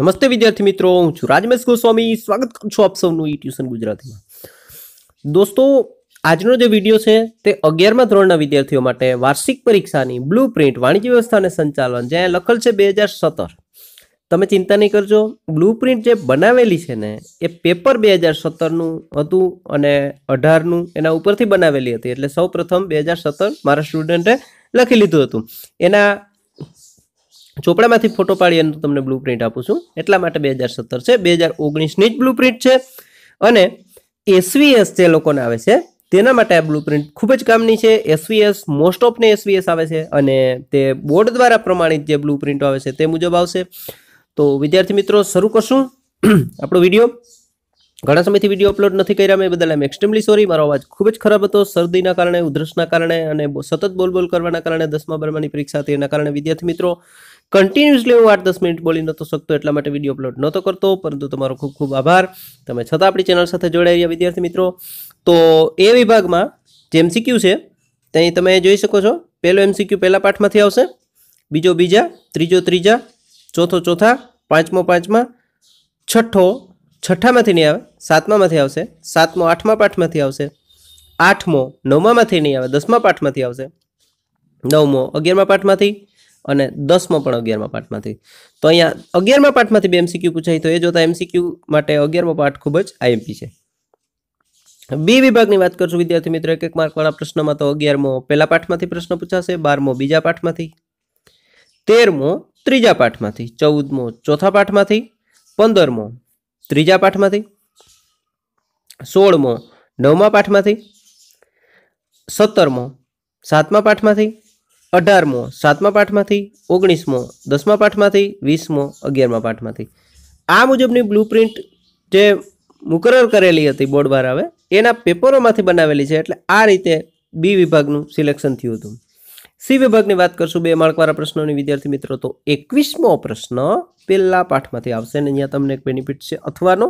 નમસ્તે વિદ્યાર્થી મિત્રો, હું છું રાજમેશ ગોસ્વામી. સ્વાગત કરું છું આપ સૌનું ટ્યુશન ગુજરાતીમાં. દોસ્તો, આજનો જે વિડીયો છે તે 11મા ધોરણના વિદ્યાર્થીઓ માટે વાર્ષિક પરીક્ષાની બ્લુ પ્રિન્ટ વાણિજ્ય વ્યવસ્થા અને સંચાલન જ્યાં લખેલ છે 2017. તમે ચિંતા નહીં કરજો, બ્લુ પ્રિન્ટ જે બનાવેલી છે ને એ પેપર 2017નું હતું અને 18નું એના ઉપરથી બનાવેલી હતી. એટલે સૌ પ્રથમ 2017 મારા સ્ટુડન્ટે લખી લીધું હતું. એના ચોપડામાંથી ફોટો પાડી અને તમને બ્લુ પ્રિન્ટ આપું છું. એટલા માટે 2017 છે. 2019ની જ બ્લુ પ્રિન્ટ છે અને એસવીએસ જે લોકોને આવે છે તેના માટે આ બ્લુ પ્રિન્ટ ખૂબ જ કામની છે. એસવીએસ મોસ્ટ ઓફને એસવીએસ આવે છે અને તે બોર્ડ દ્વારા પ્રમાણિત જે બ્લુ પ્રિન્ટો આવે છે તે મુજબ આવશે. તો વિદ્યાર્થી મિત્રો, શરૂ કરશું આપણો વિડીયો. ઘણા સમયથી વિડીયો અપલોડ નથી કર્યા, મેં બદલ આમ એક્સ્ટ્રીમલી સોરી. મારો અવાજ ખૂબ જ ખરાબ હતો, શરદીના કારણે, ઉધરસના કારણે અને સતત બોલ કરવાના કારણે. 10મા 12માની પરીક્ષા હતી એના કારણે વિદ્યાર્થી મિત્રો કન્ટિન્યુઅસલી હું 8-10 મિનિટ બોલી નહોતો શકતો, એટલા માટે વિડીયો અપલોડ નહોતો કરતો. પરંતુ તમારો ખૂબ ખૂબ આભાર, તમે છતાં આપણી ચેનલ સાથે જોડાઈ રહ્યા વિદ્યાર્થી મિત્રો. તો એ વિભાગમાં જે એમસીક્યુ છે ત્યાં તમે જોઈ શકો છો. પહેલો એમસીક્યુ પહેલા પાઠમાંથી આવશે, બીજો બીજા, ત્રીજો ત્રીજા, ચોથો ચોથા, પાંચમો પાંચમા, છઠ્ઠો છઠ્ઠામાંથી નહીં આવે, સાતમામાંથી આવશે, સાતમો આઠમા પાઠમાંથી આવશે, આઠમો નવમામાંથી નહીં આવે, 10મા પાઠમાંથી આવશે, નવમો 11મા પાઠમાંથી અને 10મો પણ 11મા પાઠમાંથી. તો અહીંયા 11મા પાઠમાંથી 2 એમસીક્યુ પૂછાય. તો એ જોતા એમસીક્યુ માટે 11મો પાઠ ખૂબ જ આઈએમપી છે. બી વિભાગની વાત કરશું વિદ્યાર્થી મિત્રો. 1-1 માર્કવાળા પ્રશ્નમાં તો 11મો પહેલા પાઠમાંથી પ્રશ્ન પૂછાશે, 12મો બીજા પાઠમાંથી, 13મો ત્રીજા પાઠમાંથી, 14મો ચોથા પાઠમાંથી, 15મો ત્રીજા પાઠમાંથી, 16મો નવમા પાઠમાંથી, 17મો સાતમા પાઠમાંથી, 18મો સાતમા પાઠમાંથી, 19મો 10મા પાઠમાંથી, 20મો 11મા પાઠમાંથી. આ મુજબની બ્લુ પ્રિન્ટ જે મુકરર કરેલી હતી બોર્ડ દ્વારા હવે એના પેપરોમાંથી બનાવેલી છે. એટલે આ રીતે બી વિભાગનું સિલેક્શન થયું હતું. સી વિભાગની વાત કરશું 2 માર્કવાળા પ્રશ્નોની વિદ્યાર્થી મિત્રો. તો 21મો પ્રશ્ન પહેલા પાઠમાંથી આવશે અને અહીંયા તમને એક બેનિફિટ છે અથવાનો.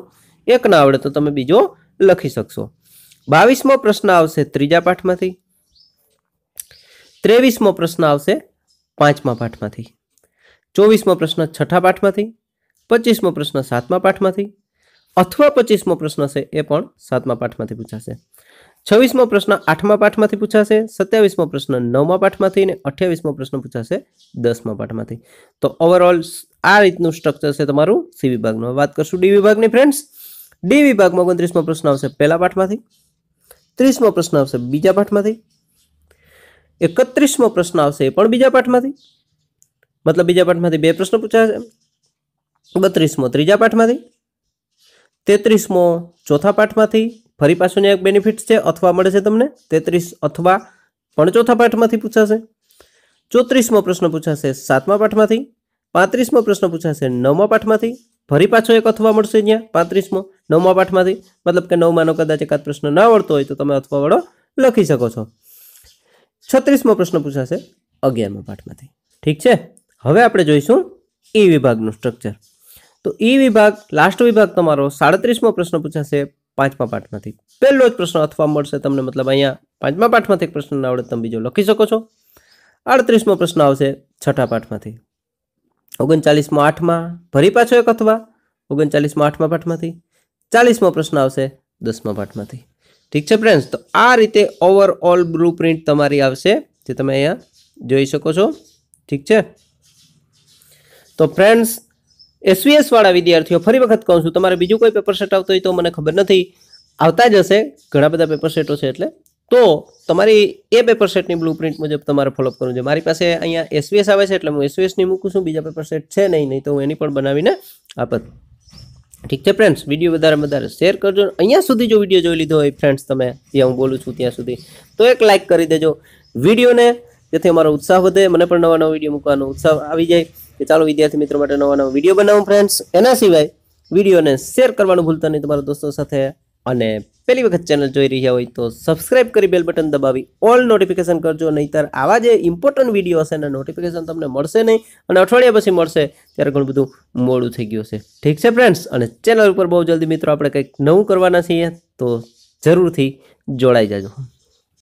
એક ના આવડે તો તમે બીજો લખી શકશો. 22મો પ્રશ્ન આવશે ત્રીજા પાઠમાંથી, 23મો પ્રશ્ન આવશે પાંચમા પાઠમાંથી, 24મો પ્રશ્ન છઠ્ઠા પાઠમાંથી, 25મો પ્રશ્ન સાતમા પાઠમાંથી અથવા 25મો પ્રશ્ન છે એ પણ સાતમા પાઠમાંથી પૂછાશે, 26મો પ્રશ્ન આઠમા પાઠમાંથી પૂછાશે, 27મો પ્રશ્ન નવમા પાઠમાંથી અને 28મો પ્રશ્ન પૂછાશે 10મા પાઠમાંથી. તો ઓવરઓલ આ રીતનું સ્ટ્રક્ચર છે તમારું સી વિભાગનું. વાત કરશું ડી વિભાગની ફ્રેન્ડ્સ. ડી વિભાગમાં 29મો પ્રશ્ન આવશે પહેલા પાઠમાંથી, 30મો પ્રશ્ન આવશે બીજા પાઠમાંથી, 31મો પ્રશ્ન આવશે એ પણ બીજા પાઠમાંથી, મતલબ બીજા પાઠમાંથી 2 પ્રશ્ન પૂછાશે, 32મો ત્રીજા પાઠમાંથી, 33મો ચોથા પાઠમાંથી. ફરી પાછું એક બેનિફિટ છે, અથવા મળે છે તમને, 33 અથવા પણ ચોથા પાઠમાંથી પૂછાશે, 34મો પ્રશ્ન પૂછાશે સાતમા પાઠમાંથી, 35મો પ્રશ્ન પૂછાશે નવમા પાઠમાંથી. ફરી પાછો એક અથવા મળશે અહીંયા 35મો નવમા પાઠમાંથી, મતલબ કે નવમાનો કદાચ એકાદ પ્રશ્ન ના આવડતો હોય તો તમે અથવા વાળો લખી શકો છો. 36મો પ્રશ્ન પૂછાશે 11મા પાઠમાંથી. ઠીક છે. હવે આપણે જોઈશું ઈ વિભાગનું સ્ટ્રક્ચર. તો ઈ વિભાગ લાસ્ટ વિભાગ તમારો 37મો પ્રશ્ન પૂછાશે પાંચમા પાઠમાંથી. પહેલો જ પ્રશ્ન અથવા મળશે તમને, મતલબ અહીંયા પાંચમા પાઠમાંથી એક પ્રશ્ન ના આવડે તમે બીજો લખી શકો છો. 38મો પ્રશ્ન આવશે છઠ્ઠા પાઠમાંથી, 39મો આઠમા, ફરી પાછો એક અથવા 39મો આઠમા પાઠમાંથી, 40મો પ્રશ્ન આવશે 10મા પાઠમાંથી. ઠીક છે ફ્રેન્ડ્સ. તો આ રીતે ઓવરઓલ બ્લુ પ્રિન્ટ તમારી આવશે જે તમે અહીંયા જોઈ શકો છો. ઠીક છે. તો ફ્રેન્ડ્સ, એસવીએસ વાળા વિદ્યાર્થીઓ ફરી વખત કહું છું, તમારે બીજું કોઈ પેપર સેટ આવતો હોય તો મને ખબર નથી, આવતા જ હશે, ઘણા બધા પેપર સેટો છે. એટલે તો તમારી એ પેપર સેટની બ્લુ પ્રિન્ટ મુજબ તમારે ફોલોઅપ કરવું છે. મારી પાસે અહીંયા એસવીએસ આવે છે એટલે હું એસવીએસની મૂકું છું, બીજા પેપર સેટ છે નહીં તો હું એની પણ બનાવીને આપત. ઠીક છે ફ્રેન્ડ્સ. વિડીયો વધારે શેર કરજો. અહીંયા સુધી જો વિડીયો જોઈ લીધો હોય ફ્રેન્ડ્સ તમે, જ્યાં હું બોલું છું ત્યાં સુધી, તો એક લાઇક કરી દેજો વિડીયોને, જેથી અમારો ઉત્સાહ વધે, મને પણ નવા વિડીયો મૂકવાનો ઉત્સાહ આવી જાય કે ચાલો વિદ્યાર્થી મિત્રો માટે નવા વિડીયો બનાવું ફ્રેન્ડ્સ. એના સિવાય વિડીયોને શેર કરવાનું ભૂલતા નહીં તમારા દોસ્તો સાથે. અને પહેલી વખત ચેનલ જોઈ રહ્યા હોય તો સબસ્ક્રાઇબ કરી બેલ બટન દબાવી ઓલ નોટિફિકેશન કરજો, નહીંતર આવા જે ઇમ્પોર્ટન્ટ વિડીયો હશે એના નોટિફિકેશન તમને મળશે નહીં અને અઠવાડિયા પછી મળશે ત્યારે ઘણું બધું મોડું થઈ ગયું છે. ઠીક છે ફ્રેન્ડ્સ. અને ચેનલ ઉપર બહુ જલ્દી મિત્રો આપણે કંઈક નવું કરવાના છીએ, તો જરૂરથી જોડાઈ જાજો.